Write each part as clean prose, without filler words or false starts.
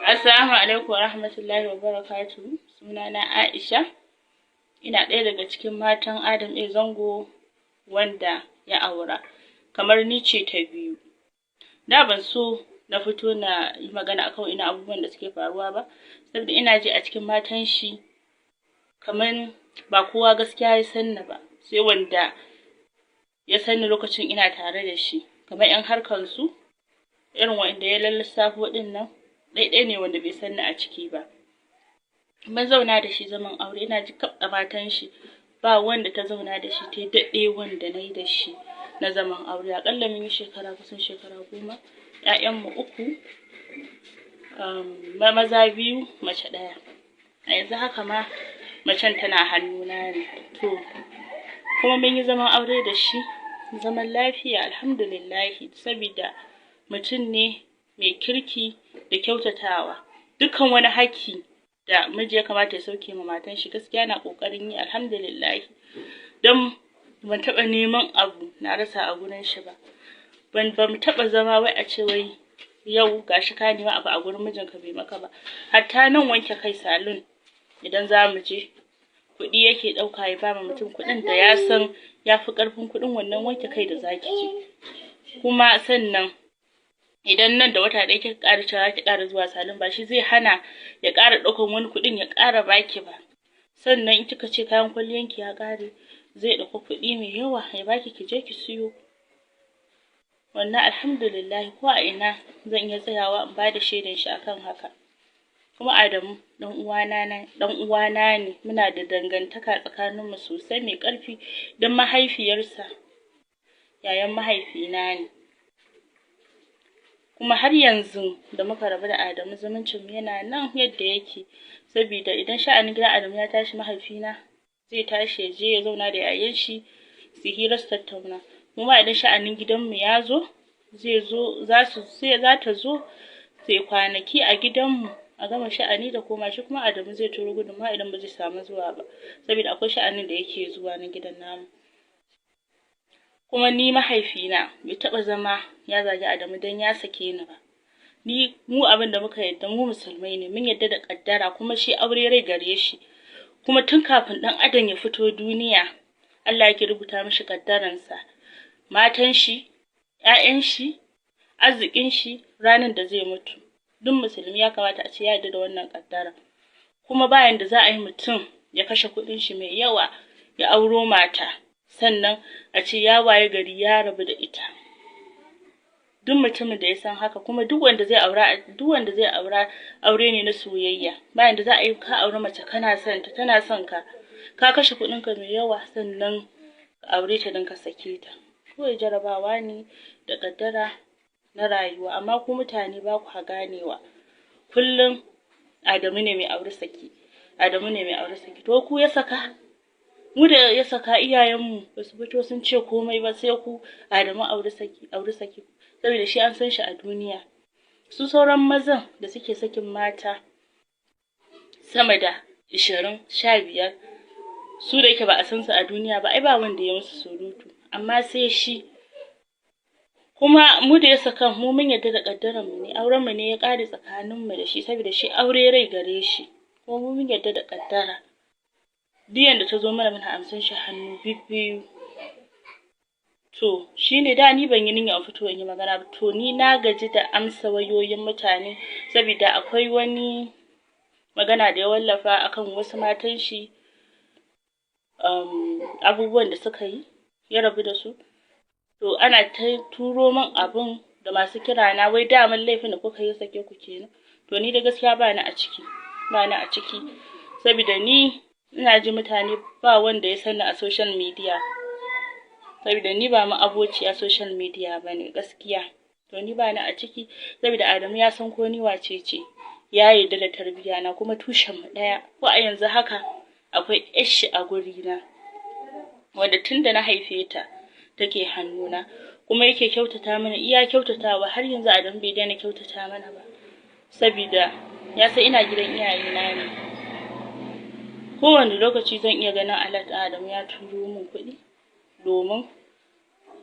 Assalamu alaikum wa rahmatullahi wa barakatuhu. Sunana Aisha. Ina ɗaya daga cikin matan Adam A. Zango wanda ya aura. Kamar ni ce ta biyu. Da ban so na fito na yi magana akan ina abubuwan da suke faruwa ba, saboda ina ji a cikin matan shi kamar ba kowa gaskiya ya sanni ba, sai wanda ya sanni lokacin ina tare da shi. Kamar 'yan harkar su, irin wanda ya lissafo ɗin nan, ɗaiɗai ne wanda bai sanni a ciki ba. Mun zauna da shi zaman aure, ina ji kaf a matan shi ba wanda ta zauna da shi ta daɗe wanda na yi da shi na zaman aure. Aƙalla mun yi kusan shekara 10. 'Ya'yanmu 3, maza 2, mace 1. A yanzu haka ma macen tana hannuna ne. To, kuma mun yi zaman aure da shi, zaman lafiya alhamdulillahi, saboda mutum ne mai kirki da kyautatawa. Dukkan wani haƙƙi da miji ya kamata ya sauke ma matan shi gaskiya na ƙoƙarin yi alhamdulillahi. Don ban taɓa neman abu na rasa a gurin shi ba. Ba mu taɓa zama wai a ce wai yau gashi ka nema abu a gurin mijinka bai maka ba. Hatta nan wanke kai salon idan za mu je, kuɗi yake ɗauka ya ba mutum, kuɗin da ya san ya fi ƙarfin kuɗin wannan wanke kai da zaki je. Kuma sannan idan nan da wata ɗaya kika ƙara cewa ki ƙara zuwa salon, ba shi zai hana ya ƙara ɗaukan wani kuɗin ya ƙara baki ba. Sannan in kika ce kayan kwalliyanki ya ƙare, zai ɗauki kuɗi mai yawa ya baki ki je ki siyo. Wannan alhamdulillah, ko a ina zan iya tsayawa in ba da shaidan shi akan haka. Kuma Adamu ɗan uwana ne, muna da dangantaka tsakaninmu sosai mai ƙarfi, don mahaifiyarsa yayan mahaifina ne. Kuma har yanzu da muka rabu da Adamu, zumuncinmu yana nan yadda yake, saboda idan sha'anin gidan Adamu ya tashi, mahaifina zai tashi ya je ya zauna da yayan shi su hira su tattauna. Kuma idan sha'anin gidanmu ya zo, za ta zo sai kwanaki a gidanmu a gama sha'ani da koma. Shi kuma Adamu zai turo gudunmawa idan ba zai samu zuwa ba, saboda akwai sha'anin da yake zuwa na gidan namu. Kuma ni mahaifina bai taɓa zama ya zagi Adamu don ya sake ni ba. Mu abin da muka yadda, mu musulmai ne, mun yadda da ƙaddara, kuma shi aure rai gare shi. Kuma tun kafin ɗan adam ya fito duniya, Allah yake rubuta mishi ƙaddaransa. Matan shi, 'ya'yan shi, arzikin shi, ranar da zai mutu. Duk musulmi ya kamata a ce ya yarda da wannan ƙaddara. Kuma bayan da za a yi mutum ya kashe kuɗin shi mai yawa ya auro mata, sannan a ce ya waye gari ya rabu da ita. Duk mutumin da ya san haka, kuma duk wanda zai aura aure ne na soyayya. Bayan da za a yi ka aure mace kana son ta, tana son ka, ka kashe kuɗin ka mai yawa, sannan ka aure ta don ka sake ta. Kawai jarabawa ne da ƙaddara na rayuwa, amma ku mutane ba ku ganewa. Kullum Adamu ne mai aure saki, Adamu ne mai aure saki. To ku ya saka? Mu da ya saka iyayenmu ba su fito sun ce komai ba, sai ku Adamu aure saki. Saboda shi an san shi a duniya. Su sauran mazan da suke sakin mata sama da 20, 15, su da yake ba a san su a duniya ba, ai ba wanda ya musu surutu. Amma sai shi. Kuma mu da ya saka, mu mun yarda da ƙaddaran mu ne, auren mu ne ya ƙare tsakanin mu da shi, saboda shi aure rai gare shi. Kuma mu mun yarda da ƙaddara. Duk yanda ta zo mana muna amsan shi hannu bibbiyu. To, shine da ni ban yi niyyar fito in yi magana ba. To, ni na gaji da amsa wayoyin mutane, saboda akwai wani magana da ya wallafa akan wasu matan shi, abubuwan da suka yi, ya rabu da su. To, ana ta turo min abun da masu kira na, wai daman laifin da kuka yi sake ku kenan. To, ni da gaskiya ba ni a ciki, saboda ni ina ji mutane ba wanda ya sani a social media, saboda ni ba ma'abociya social media bane gaskiya. To, ni ba ni a ciki, saboda Adamu ya san ko ni wace ce, ya yarda da tarbiyya na, kuma tushen mu ɗaya. Ko a yanzu haka akwai 'yar shi a guri na, wanda tun da na haife ta take hannuna, kuma yake kyautata mana iya kyautatawa. Har yanzu Adamu bai daina kyautata mana ba, saboda ya san ina gidan iyayena ne. Kowane lokaci zan iya ganin alert Adamu ya turo min kuɗi domin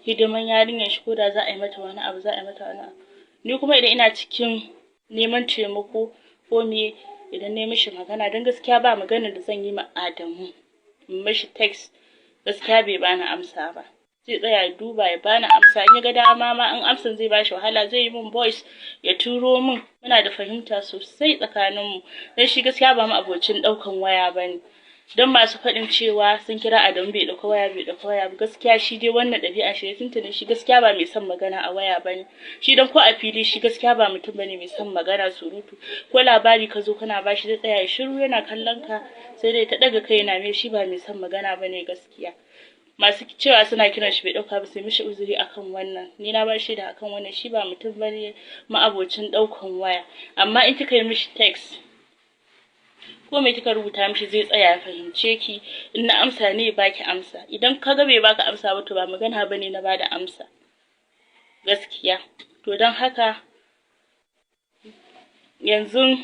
hidiman yarinyar shi, ko da za a yi mata wani abu. Ni kuma idan ina cikin neman taimako ko me idan na mishi magana, don gaskiya ba maganar da zan yi ma Adamu mishi text gaskiya bai bani amsa ba. Zai tsaya ya duba ya bani amsa, in ya ga dama ma in amsan zai bashi wahala zai yi min voice ya turo min. Muna da fahimta sosai tsakaninmu, don shi gaskiya ba mu abocin ɗaukan waya bane. Don masu faɗin cewa sun kira Adamu bai ɗauka waya ba, gaskiya shi dai wannan ɗabi'a shi tuntuni shi gaskiya ba mai son magana a waya bane. Shi dan ko a fili shi gaskiya ba mutum bane mai son magana surutu, ko labari ka zo kana bashi zai tsaya ya shiru yana kallon ka, sai dai ta ɗaga kai yana mai, shi ba mai son magana bane gaskiya. Masu cewa suna kiran shi bai ɗauka ba sai mishi uzuri akan wannan, ni na bashi da akan wannan, shi ba mutum bane ma'abocin ɗaukan waya. Amma in kika yi mishi text ko me kika rubuta mishi zai tsaya ya fahimce ki, in na amsa ne baki amsa, idan kaga bai baka amsa ba to ba magana bane na bada amsa gaskiya. To don haka yanzu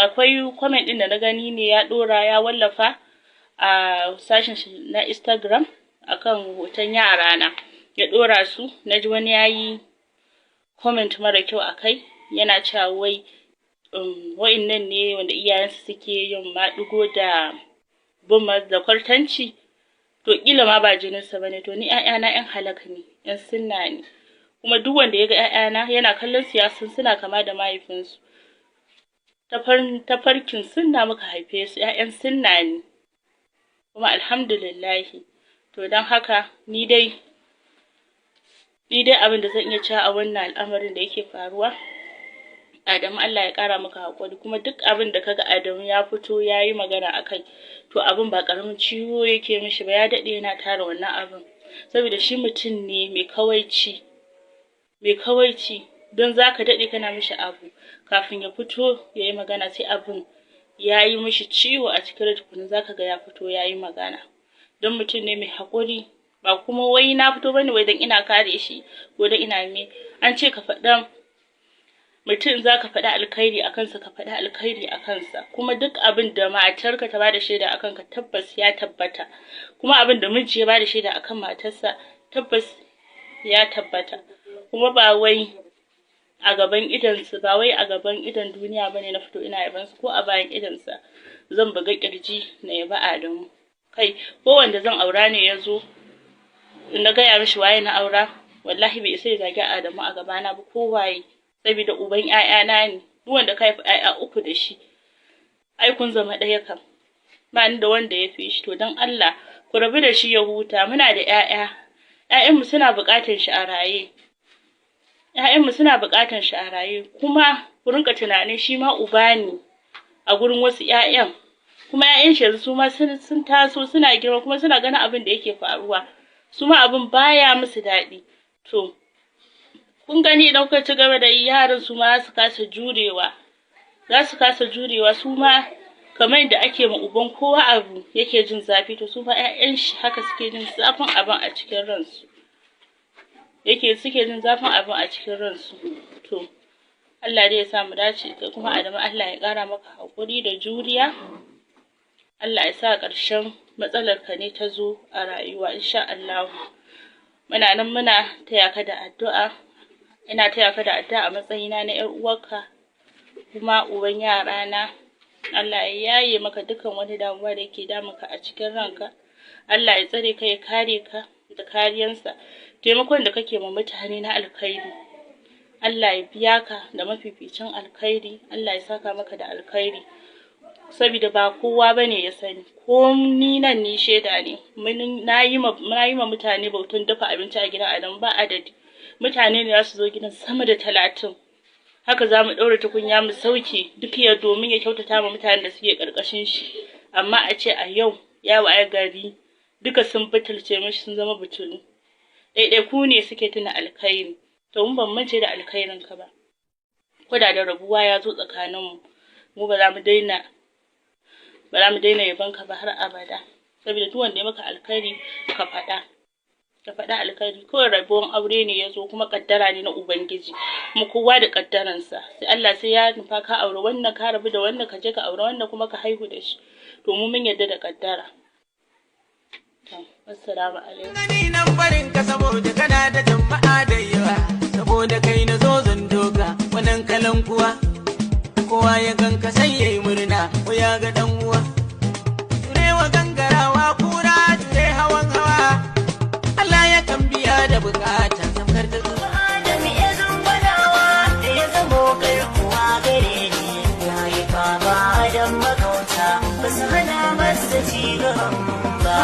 akwai comment din da na gani ne ya dora ya wallafa a sashin shi na Instagram akan hoton yara na, ya dora su, naji wani yayi comment mara kyau akai, yana cewa wai wa'innan ne wanda iyayensu suke yin maɗigo da bumar da kwartanci, to kila ma ba jininsa bane. To ni ƴaƴana ƴan halaka ne, ƴan sunna ne, kuma duk wanda ya ga ƴaƴana yana kallon su ya san suna kama da mahaifinsu. Tafarkin sunna muka haife su, ƴaƴan sunna ne kuma alhamdulillahi. To don haka ni dai abin da zan iya cewa a wannan al'amarin da yake faruwa, Adamu Allah ya ƙara maka haƙuri, kuma duk abin da kaga Adamu ya fito ya yi magana akai, to abin ba ƙaramin ciwo yake mishi ba, ya daɗe yana tara wannan abin, saboda shi mutum ne mai kawaici, don zaka daɗe kana mishi abu kafin ya fito ya yi magana sai abin ya yi mishi ciwo a cikin rai tukunna zaka ga ya fito ya yi magana. Don mutum ne mai haƙuri, ba kuma wai na fito bane wai don ina kare shi ko don ina an ce ka faɗa mutum zaka faɗa alkhairi a kansa, ka faɗa alkhairi a kansa, kuma duk abin da matarka ta bada shaida akan ka tabbas ya tabbata, kuma abin da miji ya bada shaida akan matarsa tabbas ya tabbata, kuma ba wai a gaban idonsu, ba wai a gaban idon duniya bane na fito ina yaban su, ko a bayan idonsa zan buga kirji na yaba Adamu. Kai ko wanda zan aura ne yazo na gaya mishi waye na aura, wallahi bai isa ya zagi Adamu a gabana ba ko waye, saboda uban ƴaƴana ne. Duk wanda ka haifi ƴaƴa uku da shi ai kun zama ɗaya kam, ba ni da wanda ya fi shi. To don Allah ku rabu da shi ya huta, muna da ƴaƴanmu suna buƙatar shi a raye, kuma ku rinka tunanin shi ma uba ne a gurin wasu ƴaƴan, kuma ƴaƴan shi yanzu su ma sun taso suna girma kuma suna ganin abin da yake faruwa, su ma abin baya musu daɗi. To kun gani idan kuka ci gaba da yi, yaran su ma za su kasa jurewa, su ma kamar yadda ake ma uban kowa abu yake jin zafi, to su ma ƴaƴan shi haka suke jin zafin abin a cikin ransu. To Allah dai ya sa mu dace, kai kuma Adamu Allah ya ƙara maka haƙuri da juriya, Allah ya sa ƙarshen matsalar ka ne ta zo a rayuwa insha Allah. Muna nan muna taya ka da addu'a, ina taya ka da addu'a a matsayina na ƴar uwarka kuma uban yarana. Allah ya yaye maka dukkan wani damuwa da yake damunka a cikin ranka, Allah ya tsare ka ya kare ka da kariyansa. Taimakon da kake ma mutane na alkhairi, Allah ya biya ka da mafificin alkhairi, Allah ya saka maka da alkhairi, saboda ba kowa bane ya sani, ko ni nan ni shaida ne, na yi ma mutane bautan dafa abinci a gidan Adamu ba adadi, mutane ne za su zo gidan sama da 30, haka za mu ɗaura tukunya mu sauke duk domin ya kyautata ma mutanen da suke ƙarƙashin shi. Amma a ce a yau ya waye gari duka sun butulce mishi, sun zama butulu, ɗaiɗaiku ne suke tuna alkhairi. To mun ban mance da alkhairin ka ba, ko da rabuwa ya zo tsakaninmu, mu ba za mu daina yabon ka ba har abada, saboda duk wanda ya maka alkhairi ka faɗa alkhairi. Kawai rabuwan aure ne ya zo, kuma kaddara ne na Ubangiji, kuma kowa da kaddaransa, sai Allah sai ya nufa ka aure wannan, ka rabu da wannan, ka je ka aure wannan kuma ka haihu da shi. To mu mun yarda da kaddara. Assalamu alaikum. Gani nan barin ka saboda kana da jama'a da yawa, saboda kai na zo zan doka wannan kalan kuwa. Kowa ya ganka sai yayi murna ko ya ga dan uwa. Turewa gangarawa kura ture hawan hawa. Allah ya kan biya da bukata tamkar da zuwa. Adam ya zambanawa da ya zamo garkuwa gare ni. Ya yi fama da magauta ba su hana masa ci gaban ba.